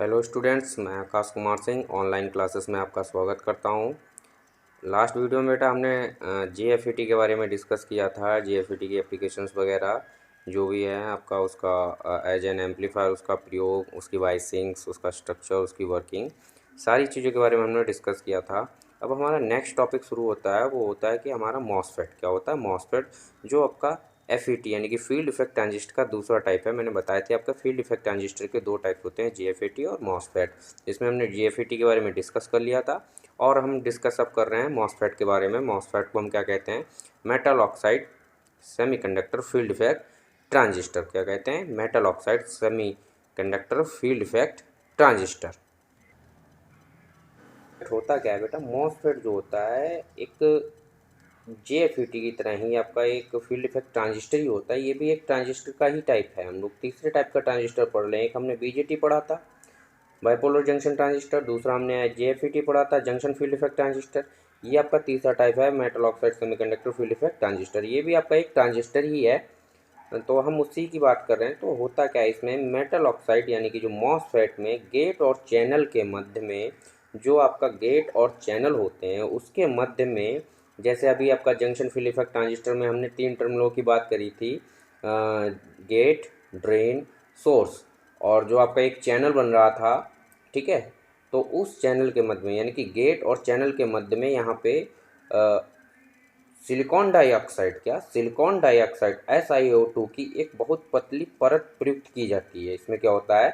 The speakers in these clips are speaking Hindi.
हेलो स्टूडेंट्स, मैं आकाश कुमार सिंह ऑनलाइन क्लासेस में आपका स्वागत करता हूं। लास्ट वीडियो में बेटा हमने जीएफईटी के बारे में डिस्कस किया था। जीएफईटी की एप्लीकेशंस वगैरह जो भी है आपका, उसका एज एन एम्पलीफायर, उसका प्रयोग, उसकी वाइसिंग्स, उसका स्ट्रक्चर, उसकी वर्किंग, सारी चीज़ों के बारे में हमने डिस्कस किया था। अब हमारा नेक्स्ट टॉपिक शुरू होता है, वो होता है कि हमारा मॉसफेट क्या होता है। मॉसफेट जो आपका एफईटी यानी कि फील्ड इफेक्ट ट्रांजिस्टर का दूसरा टाइप है। मैंने बताया था आपका फील्ड इफेक्ट ट्रांजिस्टर के दो टाइप होते हैं, जीएफईटी और मॉसफेट। इसमें हमने जीएफईटी के बारे में डिस्कस कर लिया था और हम डिस्कस अब कर रहे हैं मॉसफेट के बारे में। मॉसफेट को हम क्या कहते हैं? Metal oxide semiconductor field effect transistor. क्या कहते हैं? Metal oxide semiconductor field effect transistor. होता क्या है बेटा? मॉसफेट जो होता है एक जेएफईटी की तरह ही आपका एक फील्ड इफेक्ट ट्रांजिस्टर ही होता है। ये भी एक ट्रांजिस्टर का ही टाइप है। हम लोग तीसरे टाइप का ट्रांजिस्टर पढ़ रहे हैं। एक हमने बीजेटी पढ़ा था, बाइपोलर जंक्शन ट्रांजिस्टर। दूसरा हमने जेएफईटी पढ़ा था, जंक्शन फील्ड इफेक्ट ट्रांजिस्टर। ये आपका तीसरा टाइप है, metal oxide semiconductor field effect transistor. ये भी आपका एक ट्रांजिस्टर ही है, तो हम उसी की बात कर रहे हैं। तो होता क्या है इसमें? मेटल ऑक्साइड यानी कि जो मॉसफेट में गेट और चैनल के मध्य में, जो आपका गेट और चैनल होते हैं उसके मध्य में, जैसे अभी आपका जंक्शन फील्ड इफेक्ट ट्रांजिस्टर में हमने तीन टर्मिनलों की बात करी थी, गेट, ड्रेन, सोर्स, और जो आपका एक चैनल बन रहा था, ठीक है। तो उस चैनल के मध्य में यानी कि गेट और चैनल के मध्य में यहाँ पे सिलिकॉन डाइऑक्साइड, क्या सिलिकॉन डाइऑक्साइड SiO2 की एक बहुत पतली परत प्रयुक्त की जाती है। इसमें क्या होता है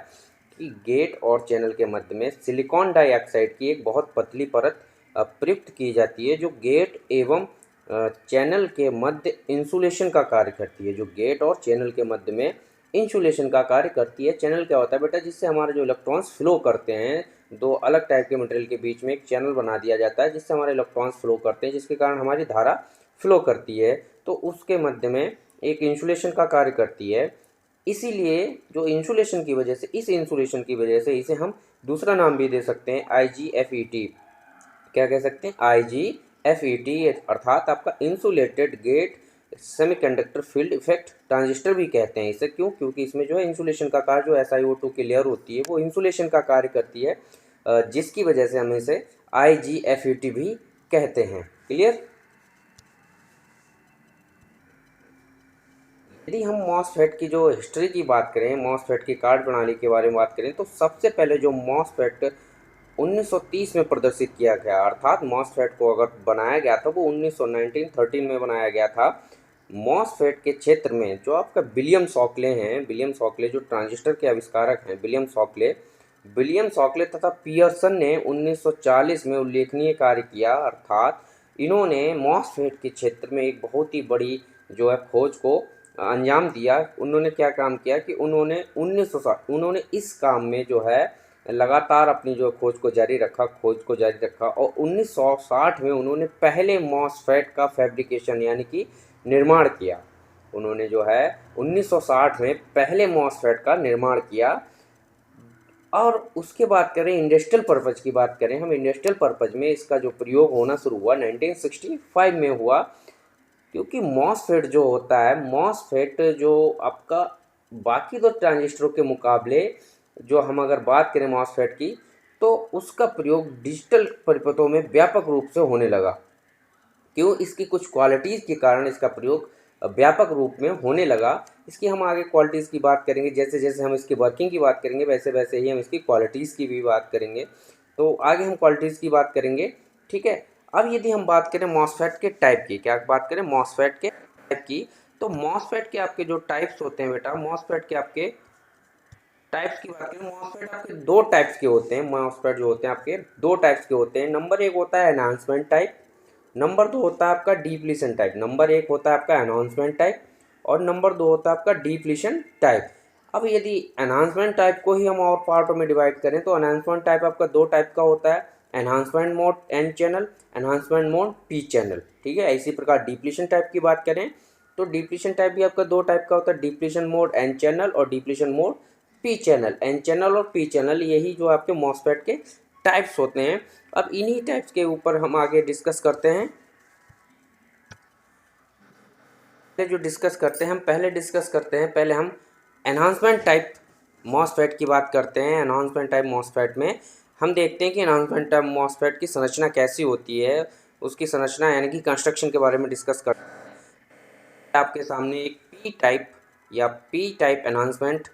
कि गेट और चैनल के मध्य में सिलिकॉन डाइऑक्साइड की एक बहुत पतली परत प्रयुक्त की जाती है, जो गेट एवं चैनल के मध्य इंसुलेशन का कार्य करती है। जो गेट और चैनल के मध्य में इंसुलेशन का कार्य करती है। चैनल क्या होता है बेटा? जिससे हमारे जो इलेक्ट्रॉन्स फ्लो करते हैं, दो अलग टाइप के मटेरियल के बीच में एक चैनल बना दिया जाता है जिससे हमारे इलेक्ट्रॉन्स फ्लो करते हैं, जिसके कारण हमारी धारा फ्लो करती है। तो उसके मध्य में एक इंसुलेशन का कार्य करती है। इसीलिए जो इंसुलेशन की वजह से, इस इंसुलेशन की वजह से इसे हम दूसरा नाम भी दे सकते हैं, IGFET। क्या कह सकते हैं? IGFET, अर्थात आपका insulated gate semiconductor field effect transistor भी कहते हैं इसे। क्यों? क्योंकि इसमें जो है इंसुलेशन का कार्य, जो SiO2 की लेयर होती है वो इंसुलेशन का कार्य करती है, जिसकी वजह से हम इसे IGFET भी कहते हैं। क्लियर? यदि हम मॉसफेट की जो हिस्ट्री की बात करें, मॉसफेट की कार्य प्रणाली के बारे में बात करें, तो सबसे पहले जो मॉसफेट 1930 में प्रदर्शित किया गया, अर्थात मॉसफेट को अगर बनाया गया था वो 1913 में बनाया गया था। मॉसफेट के क्षेत्र में जो आपका विलियम शॉकले हैं, विलियम शॉकले जो ट्रांजिस्टर के आविष्कारक हैं, विलियम शॉकले तथा पियर्सन ने 1940 में उल्लेखनीय कार्य किया। अर्थात इन्होंने मॉसफेट के क्षेत्र में एक बहुत ही बड़ी जो है खोज को अंजाम दिया। उन्होंने क्या काम किया कि उन्होंने 1960 उन्होंने इस काम में जो है लगातार अपनी जो खोज को जारी रखा और 1960 में उन्होंने पहले मॉसफेट का फैब्रिकेशन यानी कि निर्माण किया। उन्होंने जो है 1960 में पहले मॉसफेट का निर्माण किया। और उसके बात करें इंडस्ट्रियल पर्पज़ की बात करें, हम इंडस्ट्रियल पर्पज़ में इसका जो प्रयोग होना शुरू हुआ 1965 में हुआ। क्योंकि मॉसफेट जो होता है, मॉसफेट जो आपका बाकी दो ट्रांजिस्टरों के मुकाबले, जो हम अगर बात करें मॉसफेट की, तो उसका प्रयोग डिजिटल परिपथों में व्यापक रूप से होने लगा। क्यों? इसकी कुछ क्वालिटीज़ के कारण इसका प्रयोग व्यापक रूप में होने लगा। इसकी हम आगे क्वालिटीज़ की बात करेंगे, जैसे जैसे हम इसकी वर्किंग की बात करेंगे वैसे वैसे ही हम इसकी क्वालिटीज़ की भी बात करेंगे। तो आगे हम क्वालिटीज़ की बात करेंगे, ठीक है। अब यदि हम बात करें मॉसफेट के टाइप की, क्या बात करें मॉसफेट के टाइप की, तो मॉसफेट के आपके जो टाइप्स होते हैं बेटा, मॉसफेट के आपके टाइप्स की बात करें, मॉसफेट आपके दो टाइप्स के होते हैं। मॉसफेट जो होते हैं आपके दो टाइप्स के होते हैं। नंबर एक होता है एनहांसमेंट टाइप, नंबर दो होता है आपका डिप्लीशन टाइप। नंबर एक होता है आपका एनहांसमेंट टाइप और नंबर दो होता है आपका डिप्लीशन टाइप। अब यदि एनहांसमेंट टाइप को ही हम और पार्टों में डिवाइड करें, तो एनहांसमेंट टाइप आपका दो टाइप का होता है, enhancement mode N channel, enhancement mode P channel, ठीक है। इसी प्रकार डिप्लीशन टाइप की बात करें, तो डिप्लीशन टाइप भी आपका दो टाइप का होता है, डिप्लीशन मोड एन चैनल और depletion mode P channel. N channel और पी चैनल, यही जो आपके मॉसफेट के टाइप्स होते हैं। अब इन्हीं टाइप्स के ऊपर हम आगे डिस्कस करते हैं। जो डिस्कस करते हैं हम पहले डिस्कस करते हैं, पहले हम एनहांसमेंट टाइप मॉसफेट की बात करते हैं, एनहांसमेंट टाइप मॉसफेट में हम देखते हैं कि एनहांसमेंट टाइप मॉसफेट की संरचना कैसी होती है। उसकी संरचना यानी कि कंस्ट्रक्शन के बारे में डिस्कस करते हैं। आपके सामने एक पी टाइप या पी टाइप एनहांसमेंट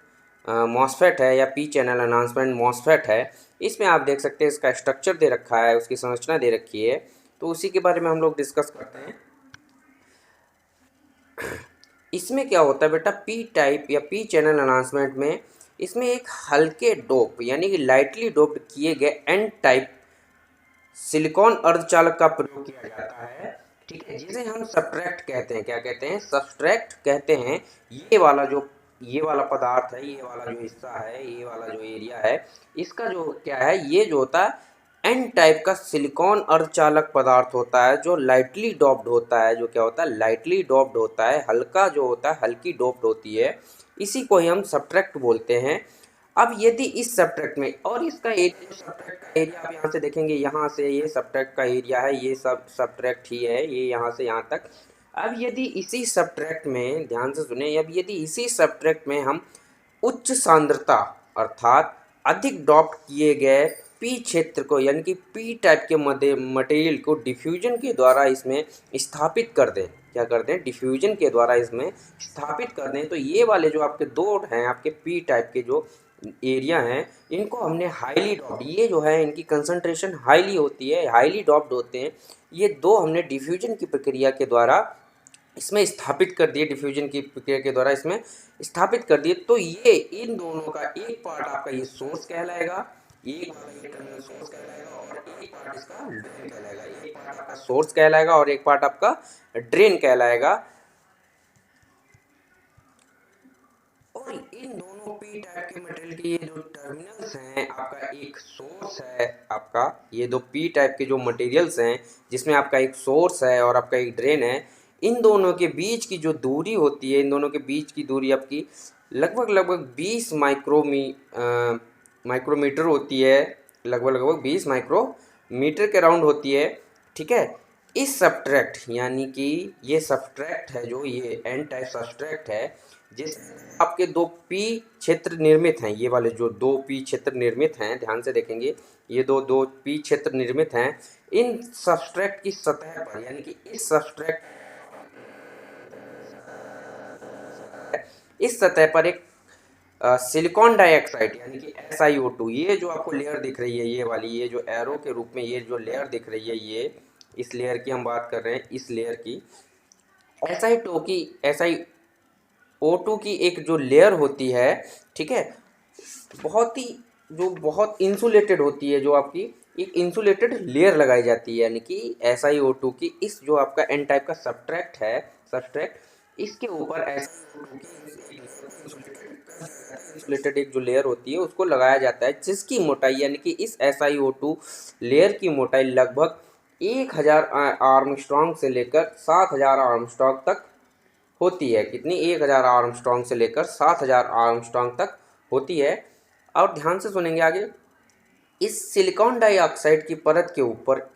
मॉसफेट है या पी चैनल एनहांसमेंट मॉसफेट है। इसमें आप देख सकते हैं इसका स्ट्रक्चर दे रखा है, उसकी संरचना दे रखी है, तो उसी के बारे में हम लोग डिस्कस करते हैं। इसमें क्या होता है बेटा, पी टाइप या पी चैनल एनहांसमेंट में इसमें एक हल्के डोप यानी कि लाइटली डोप्ड किए गए एन टाइप सिलिकॉन अर्धचालक का प्रयोग किया जाता है। ठीक है, जिसे हम सबट्रैक्ट कहते हैं। क्या कहते हैं? सबट्रैक्ट कहते हैं। ये वाला पदार्थ है, ये वाला जो हिस्सा है, ये वाला जो एरिया है, इसका जो क्या है, ये जो होता है एन टाइप का सिलिकॉन अर्धचालक पदार्थ होता है, जो लाइटली डोप्ड होता है। जो क्या होता है? लाइटली डोप्ड होता है, हल्का जो होता है, हल्की डोप्ड होती है। इसी को ही हम सबट्रैक्ट बोलते हैं। अब यदि इस सबट्रैक्ट में और इसका एरिया, सबट्रैक्ट का एरिया आप यहाँ से देखेंगे, यहाँ से ये सबट्रैक्ट का एरिया है, ये सब सबट्रैक्ट ही है, ये यहाँ से यहाँ तक। अब यदि इसी सबट्रैक्ट में, ध्यान से सुने, अब यदि इसी सबट्रैक्ट में हम उच्च सांद्रता अर्थात अधिक डॉप्ड किए गए पी क्षेत्र को यानी कि पी टाइप के मटेरियल को डिफ्यूजन के द्वारा इसमें स्थापित कर दें। क्या कर दें? डिफ्यूजन के द्वारा इसमें स्थापित कर दें, तो ये वाले जो आपके दो हैं, आपके पी टाइप के जो एरिया हैं, इनको हमने हाईली डॉप्ड, ये जो है इनकी कंसंट्रेशन हाईली होती है, हाईली डॉप्ड होते हैं, ये दो हमने डिफ्यूजन की प्रक्रिया के द्वारा इसमें स्थापित कर दिए। डिफ्यूजन की प्रक्रिया के द्वारा इसमें स्थापित कर दिए, तो ये इन दोनों का एक पार्ट आपका ये सोर्स कहलाएगा, एक वाला ये टर्मिनल सोर्स कहलाएगा, और एक पार्ट इसका ड्रेन कहलाएगा। एक पार्ट आपका सोर्स कहलाएगा और एक पार्ट आपका ड्रेन कहलाएगा। और इन दोनों पी टाइप के मटेरियल के ये जो टर्मिनल्स हैं, आपका एक सोर्स है, आपका ये दो पी टाइप के जो मटेरियल्स हैं, जिसमें आपका एक सोर्स है और आपका एक ड्रेन है, इन दोनों के बीच की जो दूरी होती है, इन दोनों के बीच की दूरी आपकी लगभग 20 माइक्रोमीटर होती है, लगभग 20 माइक्रोमीटर के राउंड होती है। ठीक है, इस सबट्रैक्ट यानी कि ये सबट्रैक्ट है, जो ये एन टाइप सबट्रैक्ट है, जिस आपके दो पी क्षेत्र निर्मित हैं, ये वाले जो दो पी क्षेत्र निर्मित हैं, ध्यान से देखेंगे, ये दो पी क्षेत्र निर्मित हैं। इन सबस्ट्रेट की सतह पर यानी कि इस सतह पर एक सिलिकॉन डाइऑक्साइड यानी कि SiO2, ये जो आपको लेयर दिख रही है, ये वाली, ये जो एरो के रूप में ये जो लेयर दिख रही है, ये इस लेयर की हम बात कर रहे हैं, इस लेयर की SiO2 की एक जो लेयर होती है, ठीक है, बहुत इंसुलेटेड होती है, जो आपकी एक इंसुलेटेड लेयर लगाई जाती है, यानी कि SiO2 की इस जो आपका एन टाइप का सबट्रैक्ट है, सबट्रैक्ट, इसके ऊपर SiO2 की इंसुलेटेड एक जो लेयर होती है उसको लगाया जाता है, जिसकी मोटाई यानी कि इस SiO2 लेयर की मोटाई लगभग 1000 आर्मस्ट्रॉन्ग से लेकर 7000 आर्मस्ट्रॉन्ग तक होती है। कितनी? 1000 आर्मस्ट्रॉन्ग से लेकर 7000 आर्मस्ट्रॉन्ग तक होती है। और ध्यान से सुनेंगे आगे, इस सिलिकॉन डाइऑक्साइड की परत के ऊपर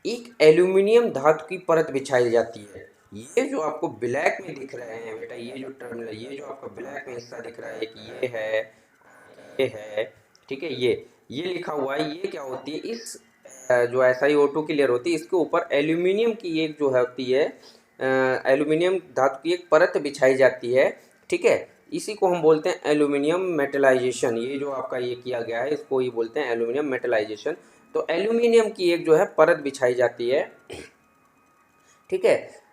एक एल्यूमिनियम धातु की परत बिछाई जाती है। ये जो आपको ब्लैक में दिख रहे हैं बेटा, ये जो टर्मिनल, ये जो आपका ब्लैक में हिस्सा दिख रहा है, एक ये है, ठीक है, ये लिखा हुआ है, ये क्या होती है, इस जो SiO2 की लेयर होती है, इसके ऊपर एल्यूमिनियम की एक जो होती है, एल्यूमिनियम धातु की एक परत बिछाई जाती है। ठीक है, इसी को हम बोलते हैं एल्यूमिनियम मेटलाइजेशन। ये जो आपका ये किया गया है, इसको ही बोलते हैं एल्यूमिनियम मेटलाइजेशन। तो एल्यूमिनियम की एक जो है परत बिछाई जाती है। ठीक है,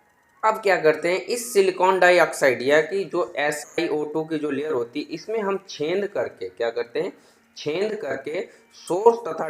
अब क्या करते हैं, इस सिलिकॉन डाइऑक्साइड या कि जो SiO2 की जो लेयर होती है, इसमें हम छेद करके क्या करते हैं, छेद करके सोर्स तथा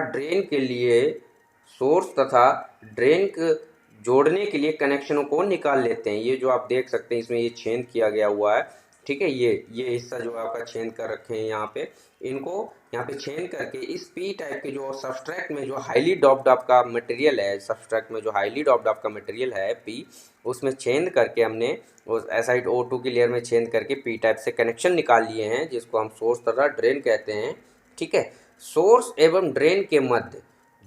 ड्रेन को जोड़ने के लिए कनेक्शनों को निकाल लेते हैं। ये जो आप देख सकते हैं, इसमें ये छेद किया गया हुआ है। ठीक है, ये हिस्सा जो आपका छेद कर रखे हैं यहाँ पे, इनको यहाँ पे छेद करके इस पी टाइप के जो सबस्ट्रैक्ट में जो हाईली डॉप्ड आपका मटेरियल है, सबस्ट्रैक्ट में जो हाईली डॉप्ड आपका मटेरियल है पी, उसमें छेद करके हमने उस SiO2 की लेयर में छेद करके पी टाइप से कनेक्शन निकाल लिए हैं, जिसको हम सोर्स तथा ड्रेन कहते हैं। ठीक है, सोर्स एवं ड्रेन के मध्य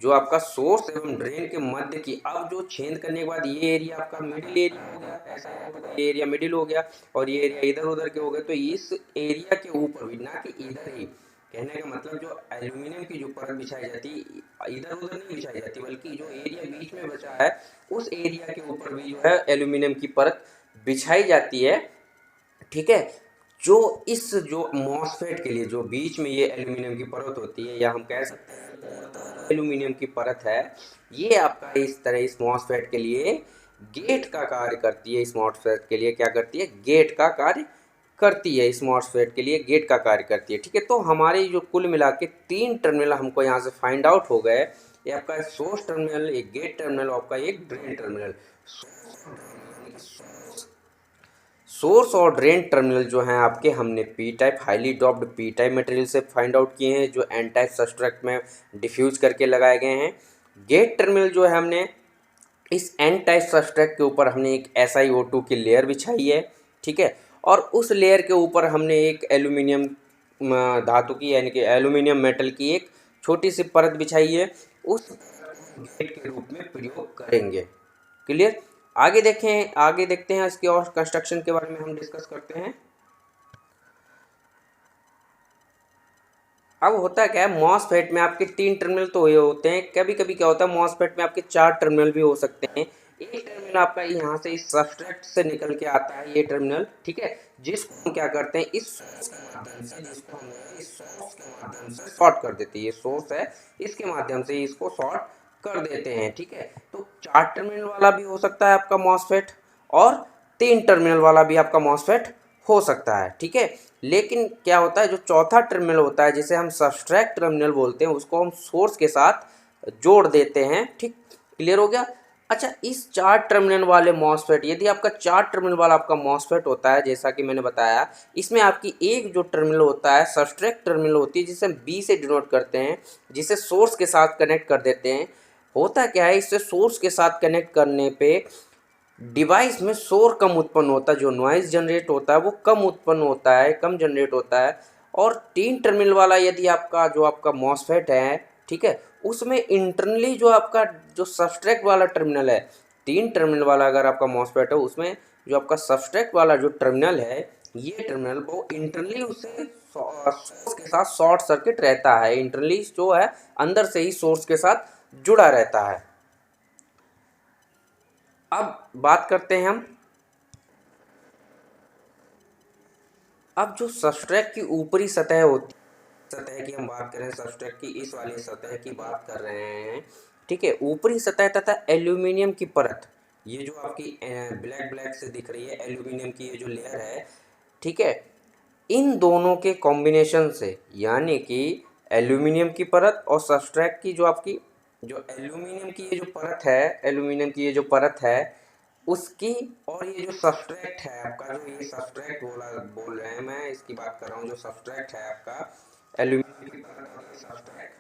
जो आपका सोर्स एवं ड्रेन के मध्य की, अब जो छेद करने के बाद ये एरिया आपका मिडिल एरिया हो गया, ऐसा ये एरिया मिडिल हो गया और ये एरिया इधर उधर के हो गए। तो इस एरिया के ऊपर भी, ना कि इधर ही, कहने का मतलब जो एल्यूमिनियम की जो परत बिछाई जाती इधर उधर नहीं बिछाई जाती, बल्कि जो एरिया बीच में बचा है उस एरिया के ऊपर भी जो है एल्यूमिनियम की परत बिछाई जाती है। ठीक है, जो इस जो मॉसफेट के लिए जो बीच में ये एल्यूमिनियम की परत होती है, या हम कह सकते हैं एल्यूमिनियम की परत है, ये आपका इस तरह इस मॉसफेट के लिए गेट का कार्य करती है। इस मॉसफेट के लिए क्या करती है? गेट का कार्य करती है। इस मॉसफेट के लिए गेट का कार्य करती है। ठीक है, तो हमारे जो कुल मिला के 3 टर्मिनल हमको यहाँ से फाइंड आउट हो गए। ये आपका सोर्स टर्मिनल, एक गेट टर्मिनल, आपका एक ड्रेन टर्मिनल। सोर्स और ड्रेन टर्मिनल जो हैं आपके, हमने P type highly doped P type material से फाइंड आउट किए हैं, जो एन टाइप सब्सट्रेट में डिफ्यूज करके लगाए गए हैं। गेट टर्मिनल जो है हमने इस एन टाइप सब्सट्रेट के ऊपर हमने एक SiO2 की लेयर बिछाई है। ठीक है, और उस लेयर के ऊपर हमने एक एल्यूमिनियम धातु की, यानी कि एल्यूमिनियम मेटल की एक छोटी सी परत बिछाई है। उस गेट के रूप में प्रयोग करेंगे। क्लियर? आगे देखते हैं इसके और कंस्ट्रक्शन के बारे में हम डिस्कस करते हैं। अब होता क्या है, मॉसफेट में आपके 3 टर्मिनल तो ये होते हैं, कभी कभी क्या होता है मॉसफेट में आपके 4 टर्मिनल भी हो सकते हैं। एक टर्मिनल आपका यहाँ से इस सबस्ट्रेट से निकल के आता है, ये टर्मिनल। ठीक है, जिसको हम क्या करते हैं, इस सोर्स के माध्यम से, जिसको हम इस सोर्स के माध्यम से शॉर्ट कर देते हैं। ये सोर्स है, इसके माध्यम से इसको शॉर्ट कर देते हैं। ठीक है, तो 4 टर्मिनल वाला भी हो सकता है आपका मॉसफेट, और 3 टर्मिनल वाला भी आपका मॉसफेट हो सकता है। ठीक है, लेकिन क्या होता है, जो चौथा टर्मिनल होता है जिसे हम सब्सट्रैक्ट टर्मिनल बोलते हैं, उसको हम सोर्स के साथ जोड़ देते हैं। ठीक, क्लियर हो गया? अच्छा, इस 4 टर्मिनल वाले मॉसफेट, यदि आपका 4 टर्मिनल वाला आपका मॉसफेट होता है, जैसा कि मैंने बताया, इसमें आपकी एक जो टर्मिनल होता है सब्सट्रैक्ट टर्मिनल होती है, जिसे हम बी से डिनोट करते हैं, जिसे सोर्स के साथ कनेक्ट कर देते हैं। होता क्या है, इससे सोर्स के साथ कनेक्ट करने पे डिवाइस में शोर कम उत्पन्न होता है, जो नॉइज़ जनरेट होता है वो कम उत्पन्न होता है, कम जनरेट होता है। और 3 टर्मिनल वाला यदि आपका जो आपका मॉसफेट है, ठीक है, उसमें इंटरनली जो आपका जो सब्सट्रैक्ट वाला टर्मिनल है, 3 टर्मिनल वाला अगर आपका मॉसफेट है, उसमें जो आपका सब्सट्रैक्ट वाला जो टर्मिनल है, ये टर्मिनल वो इंटरनली उससे सोर्स के साथ शॉर्ट सर्किट रहता है। इंटरनली जो है अंदर से ही सोर्स के साथ जुड़ा रहता है। अब बात करते हैं हम, अब जो सब्सट्रैट की ऊपरी सतह होती है, सतह की हम बात करें, सब्सट्रैट की इस वाली सतह की बात कर रहे हैं। ठीक है, ऊपरी सतह तथा एल्यूमिनियम की परत, ये जो आपकी ब्लैक ब्लैक से दिख रही है एल्यूमिनियम की ये जो लेयर है, ठीक है, इन दोनों के कॉम्बिनेशन से, यानी कि एल्यूमिनियम की परत और सब्सट्रैट की जो आपकी जो एल्यूमिनियम की ये जो परत है, एल्यूमिनियम की ये जो परत है उसकी, और ये जो सब्सट्रैक्ट है आपका, जो ये सब्सट्रैक्ट बोल रहे हैं, मैं इसकी बात कर रहा हूँ, जो सब्सट्रैक्ट है आपका एल्यूमिनियम की परत और ये सब्सट्रैक्ट,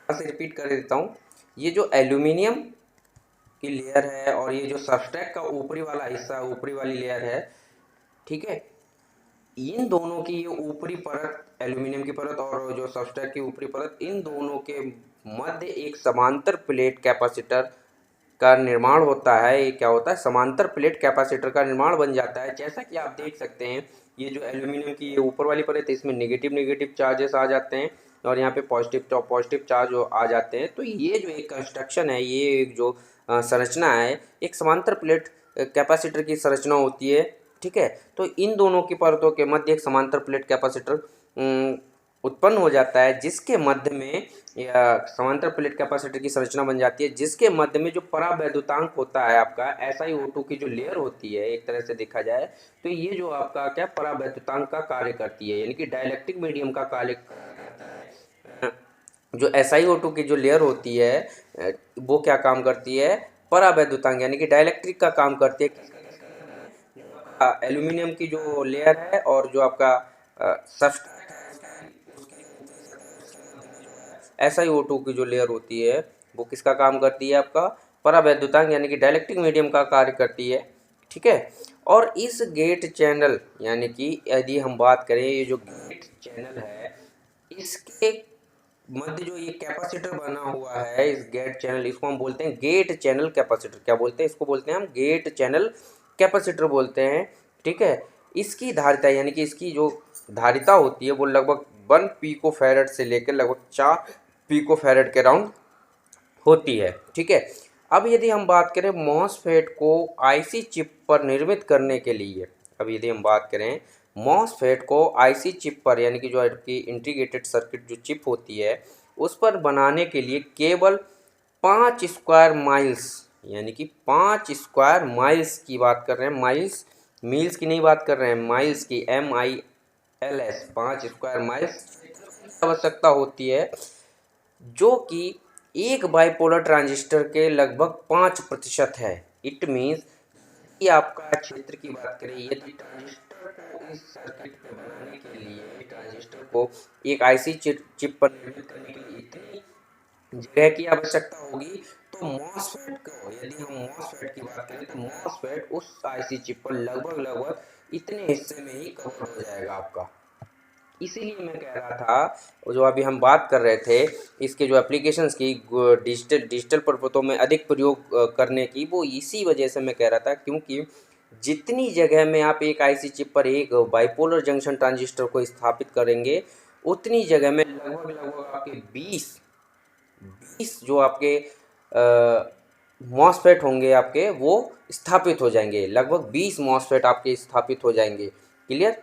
से रिपीट कर देता हूँ, ये जो एल्यूमिनियम की लेयर है और ये जो सब्सट्रैक्ट का ऊपरी वाला हिस्सा, ऊपरी वाली लेयर है, ठीक है, इन दोनों की ये ऊपरी परत, एल्यूमिनियम की परत और जो सब्सट्रैक्ट की ऊपरी परत, इन दोनों के मध्य एक समांतर प्लेट कैपेसिटर का निर्माण होता है। ये क्या होता है, समांतर प्लेट कैपेसिटर का निर्माण बन जाता है। जैसा कि आप देख सकते हैं, ये जो एल्यूमिनियम की ये ऊपर वाली परत है, इसमें नेगेटिव नेगेटिव चार्जेस आ जाते हैं और यहाँ पे पॉजिटिव चार्ज आ जाते हैं। तो ये जो एक कंस्ट्रक्शन है, ये एक जो संरचना है, एक समांतर प्लेट कैपेसिटर की संरचना होती है। ठीक है, तो इन दोनों की परतों के मध्य एक समांतर प्लेट कैपेसिटर उत्पन्न हो जाता है, जिसके मध्य में या समांतर प्लेट कैपेसिटर की संरचना बन जाती है, जिसके मध्य में जो परावैद्युतांक होता है आपका SiO2 की जो लेयर होती है, एक तरह से देखा जाए तो ये जो आपका क्या परावैद्युतांक का कार्य करती है, यानी कि डाइलेक्ट्रिक मीडियम का कार्य। जो SiO2 की जो लेयर होती है वो क्या काम करती है, परावैद्युतांक यानी कि डाइलेक्ट्रिक का काम करती है। एल्यूमिनियम की जो लेयर है और जो आपका सब्सट्रेट SiO2 की जो लेयर होती है वो किसका काम करती है, आपका परावैद्युतांक यानी कि डाइलेक्ट्रिक मीडियम का कार्य करती है। ठीक है, और इस गेट चैनल, यानी कि यदि हम बात करें, ये जो गेट चैनल है, इसके मध्य जो ये कैपेसिटर बना हुआ है इस गेट चैनल, इसको हम बोलते हैं गेट चैनल कैपेसिटर। क्या बोलते हैं इसको? बोलते हैं हम गेट चैनल कैपेसिटर बोलते हैं। ठीक है, इसकी धारिता यानी कि इसकी जो धारिता होती है वो लगभग 1 पिको फैरेड से लेकर लगभग 4 पिको फैरेड के राउंड होती है। ठीक है, अब यदि हम बात करें मॉसफेट को आईसी चिप पर निर्मित करने के लिए, अब यदि हम बात करें मॉसफेट को आईसी चिप पर यानी कि जो आपकी इंटीग्रेटेड सर्किट जो चिप होती है उस पर बनाने के लिए केवल 5 स्क्वायर माइल्स यानी कि 5 स्क्वायर माइल्स की बात कर रहे हैं, माइल्स मील्स की नहीं बात कर रहे हैं, माइल्स की, MILS, 5 स्क्वायर माइल्स आवश्यकता होती है, जो कि एक बाइपोलर ट्रांजिस्टर के लगभग 5% है। इट मीन्स कि आपका क्षेत्र की बात करें, यदि ट्रांजिस्टर को इस सर्किट पे बनाने के लिए, ट्रांजिस्टर को एक आईसी चिप पर निर्मित करने के लिए इतनी जगह की आवश्यकता होगी, तो मॉसफेट को, यदि हम मॉसफेट की बात करें तो मॉसफेट उस आईसी चिप पर लगभग लगभग इतने हिस्से में ही कवर हो जाएगा आपका। इसीलिए मैं कह रहा था, जो अभी हम बात कर रहे थे इसके जो एप्लीकेशंस की डिजिटल पर्पतों में अधिक प्रयोग करने की, वो इसी वजह से मैं कह रहा था, क्योंकि जितनी जगह में आप एक आईसी चिप पर एक बाइपोलर जंक्शन ट्रांजिस्टर को स्थापित करेंगे उतनी जगह में लगभग लगभग आपके 20 जो आपके मॉसफेट होंगे आपके वो स्थापित हो जाएंगे, लगभग 20 मॉसफेट आपके स्थापित हो जाएंगे। क्लियर?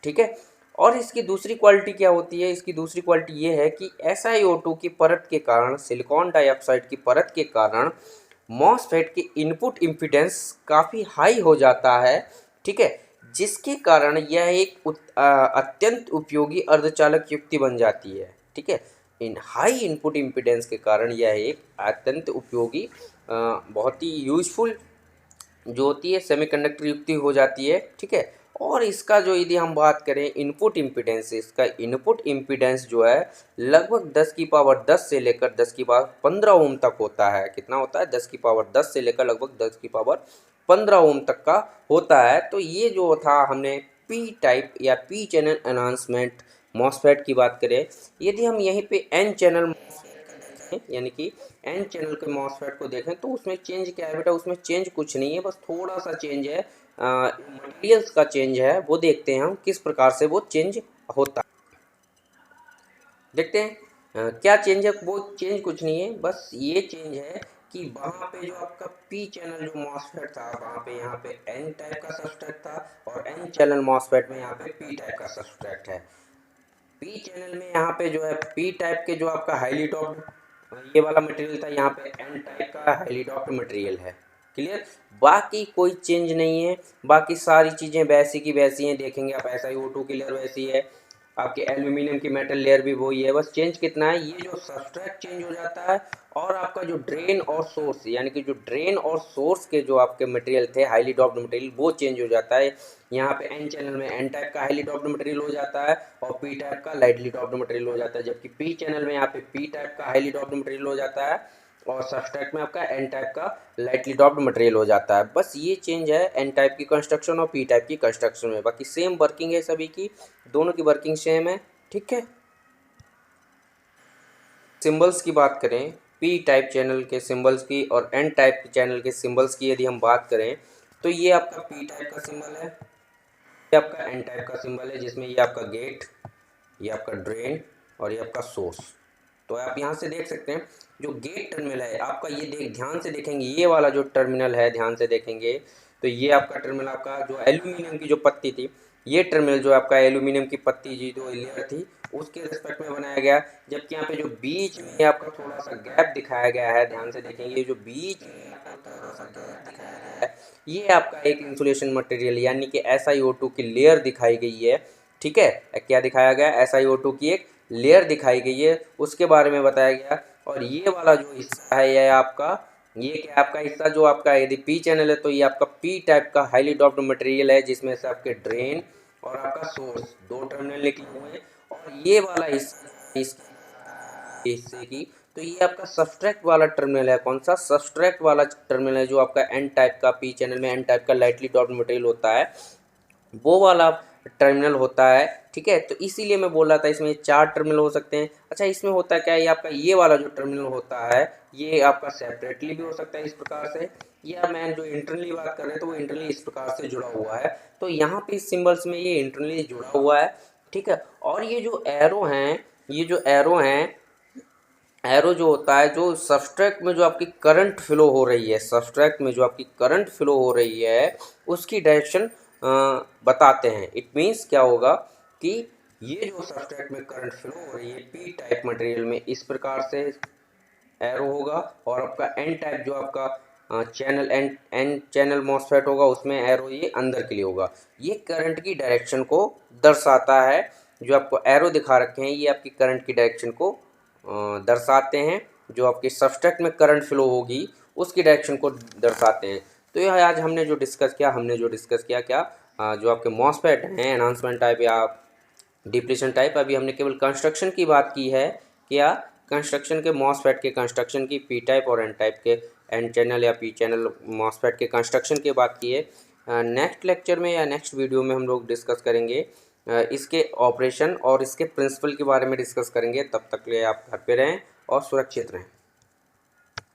ठीक है। और इसकी दूसरी क्वालिटी क्या होती है? इसकी दूसरी क्वालिटी ये है कि SiO2 की परत के कारण, सिलिकॉन डाइऑक्साइड की परत के कारण मॉसफेट की इनपुट इम्पीडेंस काफ़ी हाई हो जाता है। ठीक है, जिसके कारण यह एक अत्यंत उपयोगी अर्धचालक युक्ति बन जाती है। ठीक है, इन हाई इनपुट इम्पीडेंस के कारण यह एक अत्यंत उपयोगी बहुत ही यूजफुल जो होती है सेमीकंडक्टर युक्ति हो जाती है। ठीक है, और इसका जो यदि हम बात करें इनपुट इम्पीडेंस, इसका इनपुट इम्पीडेंस जो है लगभग 10 की पावर 10 से लेकर 10 की पावर 15 ओम तक होता है। कितना होता है? 10 की पावर 10 से लेकर लगभग 10 की पावर 15 ओम तक का होता है। तो ये जो था, हमने पी टाइप या पी चैनल एनहांसमेंट मॉसफेट की बात करें, यदि हम यहीं पे एन चैनल यानी कि एन चैनल के मॉसफेट को देखें तो उसमें चेंज क्या है बेटा? उसमें चेंज कुछ नहीं है, बस थोड़ा सा चेंज है, मटेरियल्स का चेंज है। वो देखते हैं हम किस प्रकार से वो चेंज होता है। देखते हैं क्या चेंज है। वो चेंज कुछ नहीं है, बस ये चेंज है कि वहाँ पे जो आपका पी चैनल जो मॉसफेट था, वहाँ पे यहाँ पे एन टाइप का सब्सट्रैक्ट था, और एन चैनल मॉसफेट में यहाँ पे पी टाइप का सब्सट्रैक्ट है। पी चैनल में यहाँ पे जो है पी टाइप के जो आपका हाईली टॉप्ड ये वाला मटेरियल था, यहाँ पे एन टाइप का हाईली टॉप्ड मटेरियल है। क्लियर? बाकी कोई चेंज नहीं है, बाकी सारी चीज़ें वैसी की वैसी हैं। देखेंगे आप, SiO2 की लेयर वैसी है, आपके एल्यूमिनियम की मेटल लेयर भी वही है, बस चेंज कितना है, ये जो सब्सट्रैक्ट चेंज हो जाता है, और आपका जो ड्रेन और सोर्स यानी कि जो ड्रेन और सोर्स के जो आपके मटेरियल थे हाईली डॉप्ड मटेरियल, वो चेंज हो जाता है। यहाँ पे एन चैनल में एन टाइप का हाईली डॉप्ड मटेरियल हो जाता है और पी टाइप का लाइटली डॉप्ड मटेरियल हो जाता है, जबकि पी चैनल में यहाँ पे पी टाइप का हाईली डॉप्ड मटेरियल हो जाता है और सब्सट्रैक्ट में आपका एन टाइप का लाइटली डॉप्ड मटेरियल हो जाता है। बस ये चेंज है एन टाइप की कंस्ट्रक्शन और पी टाइप की कंस्ट्रक्शन में, बाकी सेम वर्किंग है सभी की, दोनों की वर्किंग सेम है। ठीक है, सिंबल्स की बात करें, पी टाइप चैनल के सिंबल्स की और एन टाइप चैनल के सिंबल्स की यदि हम बात करें, तो ये आपका पी टाइप का सिंबल है, ये आपका एन टाइप का सिंबल है, जिसमें ये आपका गेट, ये आपका ड्रेन और ये आपका सोर्स। तो आप यहाँ से देख सकते हैं जो गेट टर्मिनल है आपका, ये ध्यान से देखेंगे, ये वाला जो टर्मिनल है ध्यान से देखेंगे तो ये आपका टर्मिनल, आपका जो एल्यूमिनियम की जो पत्ती थी, ये टर्मिनल जो आपका एल्यूमिनियम की पत्ती जी जो लेयर थी उसके रिस्पेक्ट में बनाया गया। जबकि यहाँ पे जो बीच में आपका थोड़ा सा गैप दिखाया गया है, ध्यान से देखेंगे, जो बीच में थोड़ा सा गैप दिखाया गया है, ये आपका एक इंसुलेशन मटेरियल यानी कि SiO2 की लेयर दिखाई गई है। ठीक है, क्या दिखाया गया? SiO2 की एक लेयर दिखाई गई है, उसके बारे में बताया गया। और ये वाला जो हिस्सा है ये आपका, ये क्या आपका हिस्सा जो आपका, यदि पी चैनल है तो ये आपका पी टाइप का हाईली डॉप्ड मटेरियल है, जिसमें से आपके ड्रेन और आपका सोर्स दो टर्मिनल निकले हुए हैं। और ये वाला हिस्सा इस हिस्से की, तो ये आपका सब्सट्रैक्ट वाला टर्मिनल है। कौन सा? सब्सट्रैक्ट वाला टर्मिनल है, जो आपका एन टाइप का, पी चैनल में एन टाइप का लाइटली डॉप्ड मटेरियल होता है, वो वाला टर्मिनल होता है, ठीक है। तो इसीलिए मैं बोल रहा था इसमें 4 टर्मिनल हो सकते हैं। अच्छा, इसमें होता क्या है, ये आपका ये वाला जो टर्मिनल होता है ये आपका सेपरेटली भी हो सकता है इस प्रकार से, या मैं जो इंटरनली बात कर रहे हैं तो वो इंटरनली इस प्रकार से जुड़ा हुआ है। तो यहाँ पे इस सिंबल्स में ये इंटरनली जुड़ा हुआ है, ठीक है। और ये जो एरो हैं, ये जो एरो हैं, एरो जो होता है, जो सब्सट्रैक्ट में जो आपकी करंट फ्लो हो रही है, सब्सट्रैक्ट में जो आपकी करंट फ्लो हो रही है उसकी डायरेक्शन बताते हैं। इट मीन्स क्या होगा कि ये जो सब्सट्रैक्ट में करंट फ्लो हो रही है पी टाइप मटेरियल में इस प्रकार से एरो होगा, और आपका एन टाइप जो आपका चैनल एन चैनल मॉसफेट होगा उसमें एरो ये अंदर के लिए होगा। ये करंट की डायरेक्शन को दर्शाता है। जो आपको एरो दिखा रखे हैं ये आपकी करंट की डायरेक्शन को दर्शाते हैं। जो आपके सब्सट्रैक्ट में करंट फ्लो होगी उसकी डायरेक्शन को दर्शाते हैं। तो यह आज हमने जो डिस्कस किया क्या, जो आपके मॉसफेट हैं एनहांसमेंट टाइप या डिप्लीशन टाइप, अभी हमने केवल कंस्ट्रक्शन की बात की है। क्या कंस्ट्रक्शन के मॉसफेट के कंस्ट्रक्शन की, पी टाइप और एन टाइप के, एन चैनल या पी चैनल मॉसफेट के कंस्ट्रक्शन की बात की है। नेक्स्ट लेक्चर में या नेक्स्ट वीडियो में हम लोग डिस्कस करेंगे इसके ऑपरेशन और इसके प्रिंसिपल के बारे में डिस्कस करेंगे। तब तक के लिए आप घर पे रहें और सुरक्षित रहें।